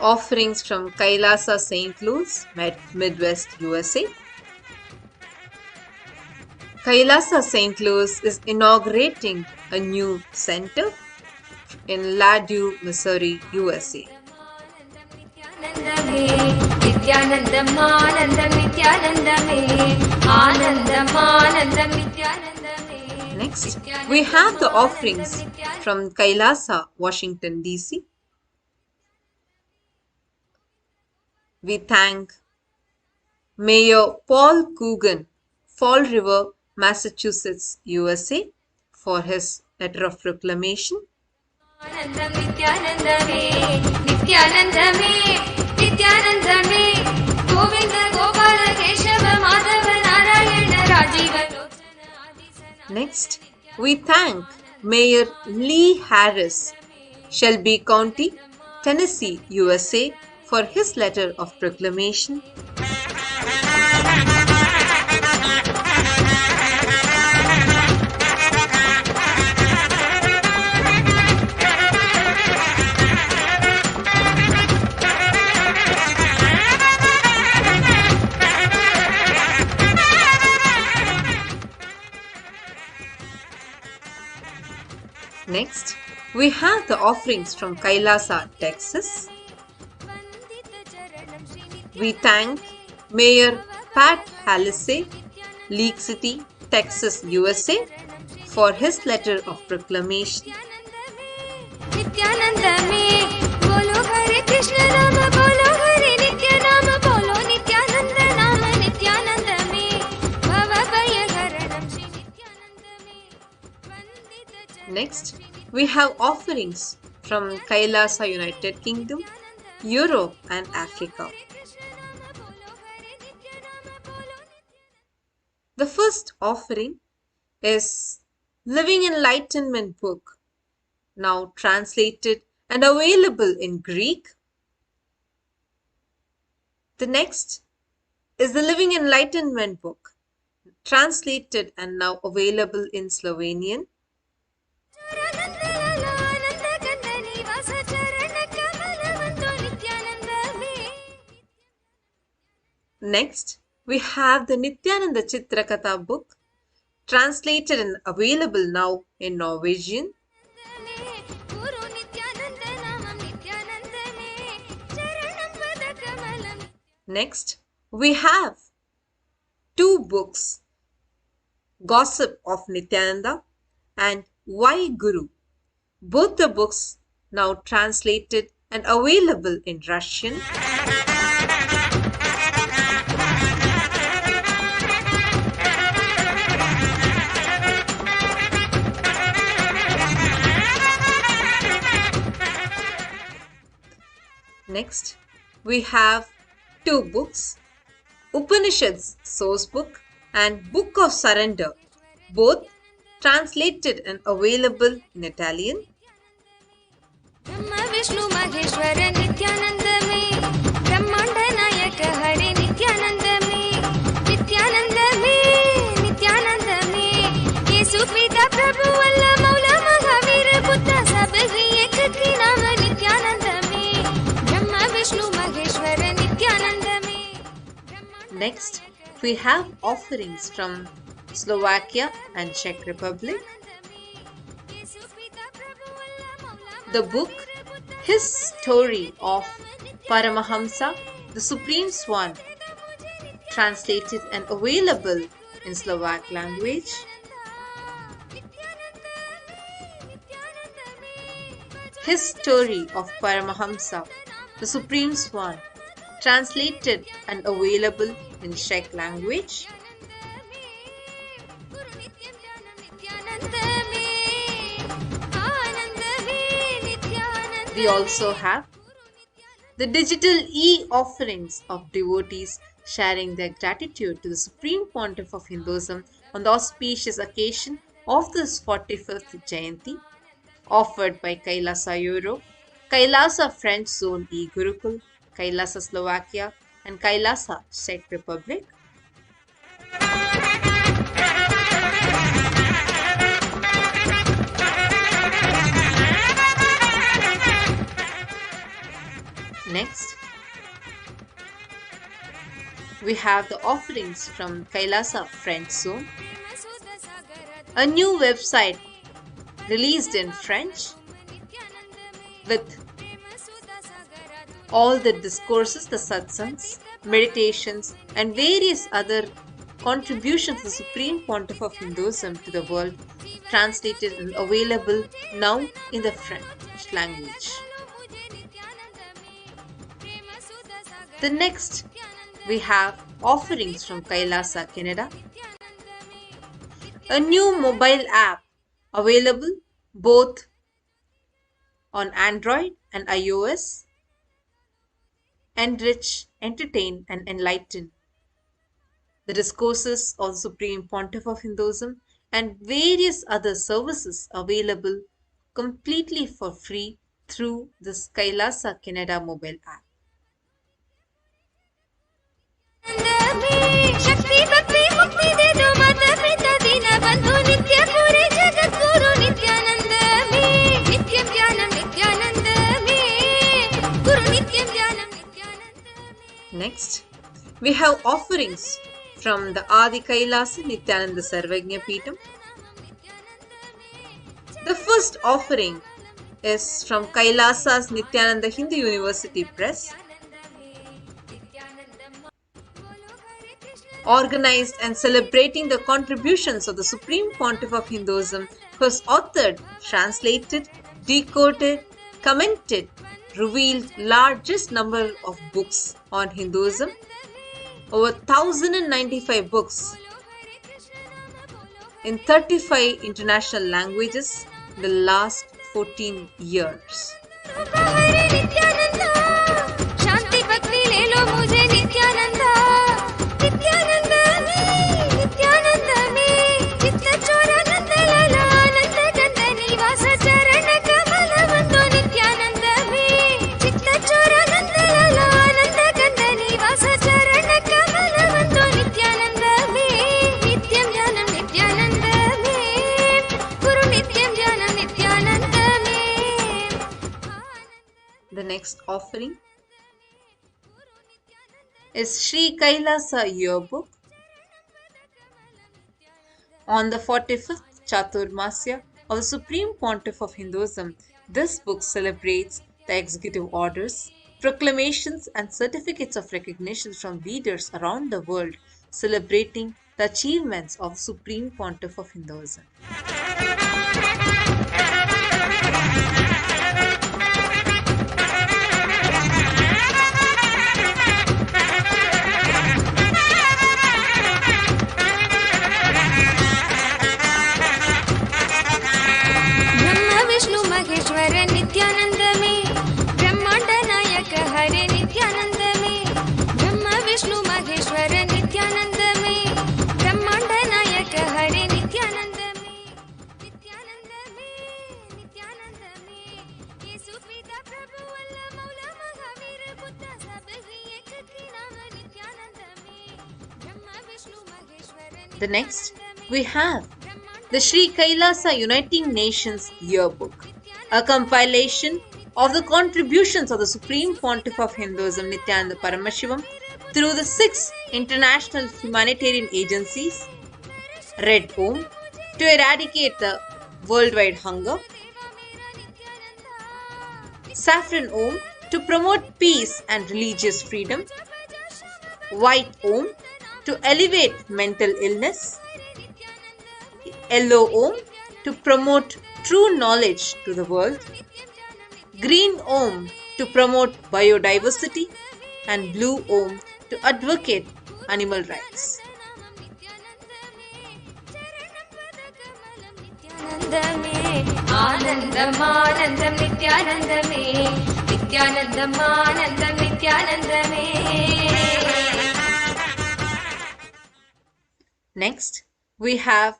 Offerings from KAILASA St. Louis, Midwest, USA. KAILASA St. Louis is inaugurating a new center in Ladue, Missouri, USA. Next, we have the offerings from KAILASA, Washington, D.C. We thank Mayor Paul Coogan, Fall River, Massachusetts, USA, for his letter of proclamation. Next, we thank Mayor Lee Harris, Shelby County, Tennessee, USA, for his letter of proclamation. Next, we have the offerings from KAILASA, Texas. We thank Mayor Pat Hallisey, League City, Texas, USA, for his letter of proclamation. Next, we have offerings from KAILASA, United Kingdom, Europe and Africa. The first offering is Living Enlightenment book, now translated and available in Greek. The next is the Living Enlightenment book, translated and now available in Slovenian. Next, we have the Nithyananda Chitrakatha book, translated and available now in Norwegian. Next, we have two books, Gossip of Nithyananda and Why Guru. Both the books now translated and available in Russian. Next, we have two books, Upanishads Source Book and Book of Surrender, both translated and available in Italian. Next, we have offerings from Slovakia and Czech Republic. The book, His Story of Paramahamsa, the Supreme Swan, translated and available in Slovak language. His Story of Paramahamsa, the Supreme Swan, translated and available in Czech language. We also have the digital e-offerings of devotees sharing their gratitude to the Supreme Pontiff of Hinduism on the auspicious occasion of this 45th Jayanti, offered by KAILASA Europe, KAILASA French Zone e-Gurukul, KAILASA Slovakia, and KAILASA Czech Republic. Next, we have the offerings from KAILASA French Zone, a new website released in French with all the discourses, the satsangs, meditations, and various other contributions of the Supreme Pontiff of Hinduism to the world, translated and available now in the French language. The next, we have offerings from KAILASA Canada, a new mobile app available both on Android and iOS. enrich, entertain, and enlighten. The discourses of the Supreme Pontiff of Hinduism and various other services available completely for free through this Kailasa Canada mobile app. शक्ति भक्ति मुक्ति दे दो माता पिता दीन बंधु नित्य पूरे जगत गुरु नित्यानंद में नित्यम ज्ञानम नित्यानंद में गुरु नित्यम ज्ञानम नित्यानंद में. Next, we have offerings from the Adi Kailasa Nithyananda Sarvagnya Peetham. The first offering is from Kailasa's Nithyananda Hindu University Press, organized and celebrating the contributions of the Supreme Pontiff of Hinduism, who has authored, translated, decoded, commented, revealed largest number of books on Hinduism, over 1095 books in 35 international languages in the last 14 years. The next offering is Sri Kailasa Yearbook. On the 45th Chaturmasya of the Supreme Pontiff of Hinduism, this book celebrates the executive orders, proclamations and certificates of recognition from leaders around the world celebrating the achievements of the Supreme Pontiff of Hinduism. Nityanand में ब्रह्मांड नायक हरे नित्यानंद में ब्रह्म विष्णु महेश्वर नित्यानंद में ब्रह्मांड नायक हरे नित्यानंद में नित्यानंद में नित्यानंद में यीशु पिता प्रभु अल्लाह मौला महावीर बुद्ध सब ही एक ही नाम नित्यानंद में ब्रह्म Vishnu Maheshwar. The next, we have the Sri Kailasa Uniting Nations Yearbook, a compilation of the contributions of the Supreme Pontiff of Hinduism Nithyananda Paramashivam through the 6 international humanitarian agencies: Red Om to eradicate the worldwide hunger, Saffron Om to promote peace and religious freedom, White Om to elevate mental illness, Yellow Om to promote true knowledge to the world, Green Om to promote biodiversity, and Blue Om to advocate animal rights. Next, we have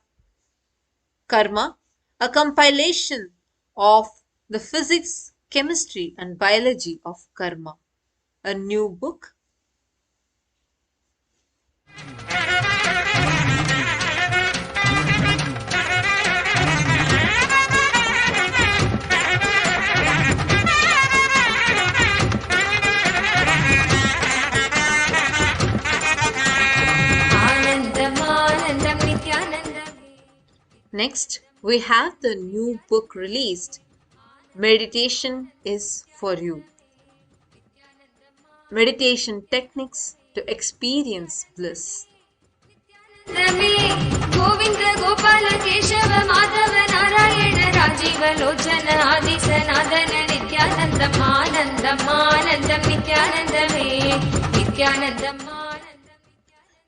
Karma, a compilation of the physics, chemistry and biology of karma, a new book. Next, we have the new book released, Meditation is for You. Meditation Techniques to Experience Bliss.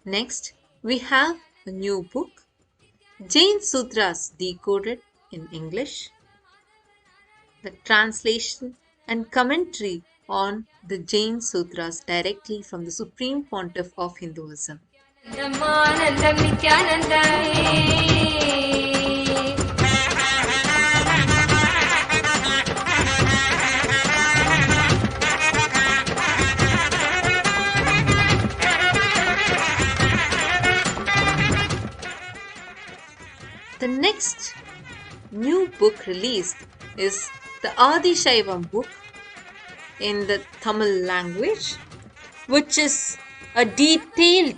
Next, we have a new book, Jain Sutras Decoded in English. The translation and commentary on the Jain Sutras directly from the Supreme Pontiff of Hinduism. The next new book released is the Adi Shaivam book in the Tamil language, which is a detailed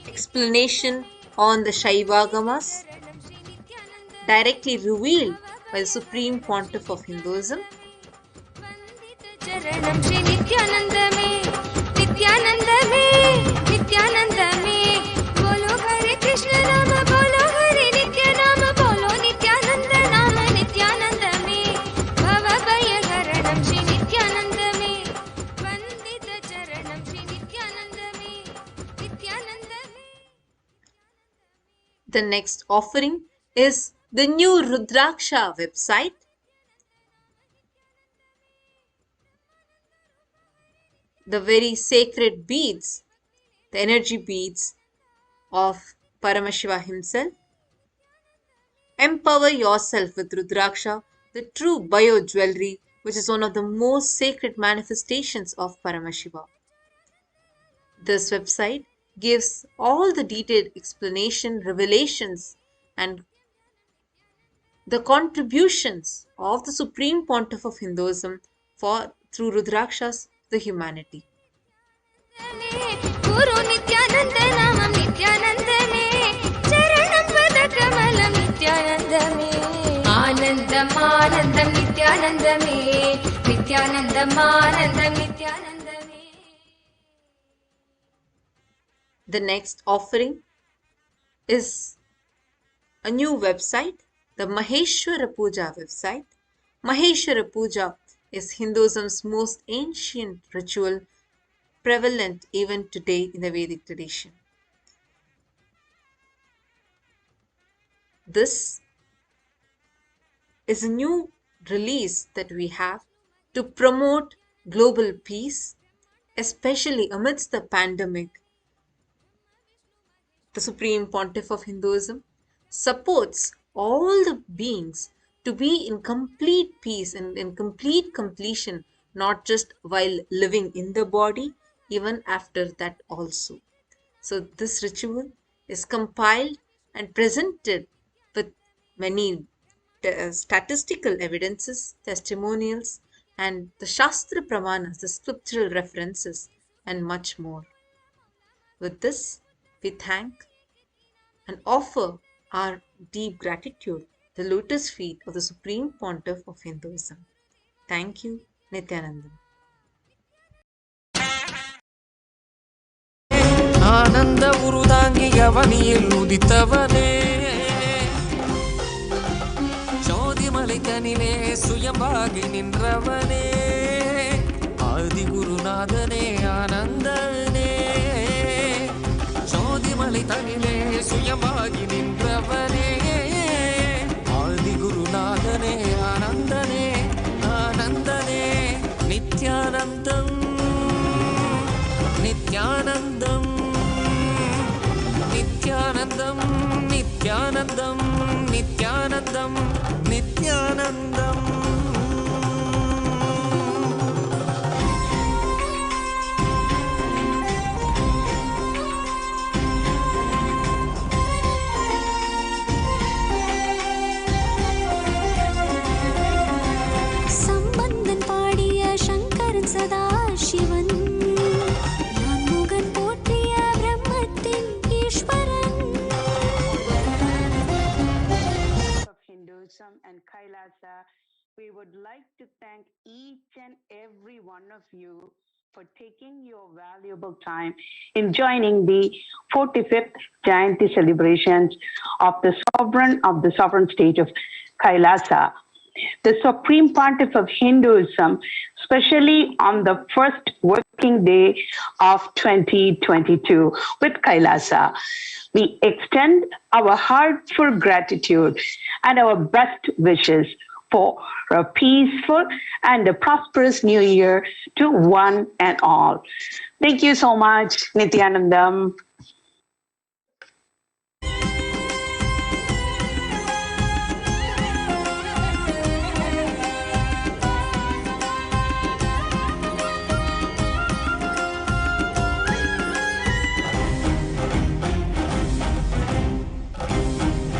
explanation on the Shaivagamas directly revealed by the Supreme Pontiff of Hinduism. The next offering is the new Rudraksha website. The very sacred beads, the energy beads of Paramashiva himself. Empower yourself with Rudraksha, the true bio jewelry, which is one of the most sacred manifestations of Paramashiva. This website gives all the detailed explanation, revelations, and the contributions of the Supreme Pontiff of Hinduism through Rudrakshas, the humanity. The next offering is a new website, the Maheshwara Puja website. Maheshwara Puja is Hinduism's most ancient ritual, prevalent even today in the Vedic tradition. This is a new release that we have to promote global peace, especially amidst the pandemic. The Supreme Pontiff of Hinduism supports all the beings to be in complete peace and in complete completion, not just while living in the body, even after that also. So this ritual is compiled and presented with many statistical evidences, testimonials, and the Shastra Pramanas, the scriptural references, and much more. With this, we thank and offer our deep gratitude, the lotus feet of the Supreme Pontiff of Hinduism. Thank you, Nithyananda. ಆನಂದ ಉರುದಾಂಗಿಯ ವನಿಯಲ್ಲಿ ಉದಿತವನೇ ಜೋದಿಮலை ತನಿலே சுயம்பாகி நின்றவனே ஆதி குருநாதனே ஆனந்தனே ஜோதிமலை தனிலே சுயம்பாகி நின்றவனே ஆதி குருநாதனே ஆனந்தனே ஆனந்தனே நித்யானந்தம் நித்யானந்தம் நித்யானந்தம் நித்யானந்தம் நித்யானந்தம் நித்யானந்தம் சம்பந்தன் பாடிய சங்கரன் சதா Sivan and KAILASA, we would like to thank each and every one of you for taking your valuable time in joining the 45th Jayanti celebrations of the sovereign state of KAILASA, the Supreme Pontiff of Hinduism, especially on the first working day of 2022 with KAILASA. We extend our heartfelt gratitude and our best wishes for a peaceful and a prosperous new year to one and all. Thank you so much, Nithyanandam.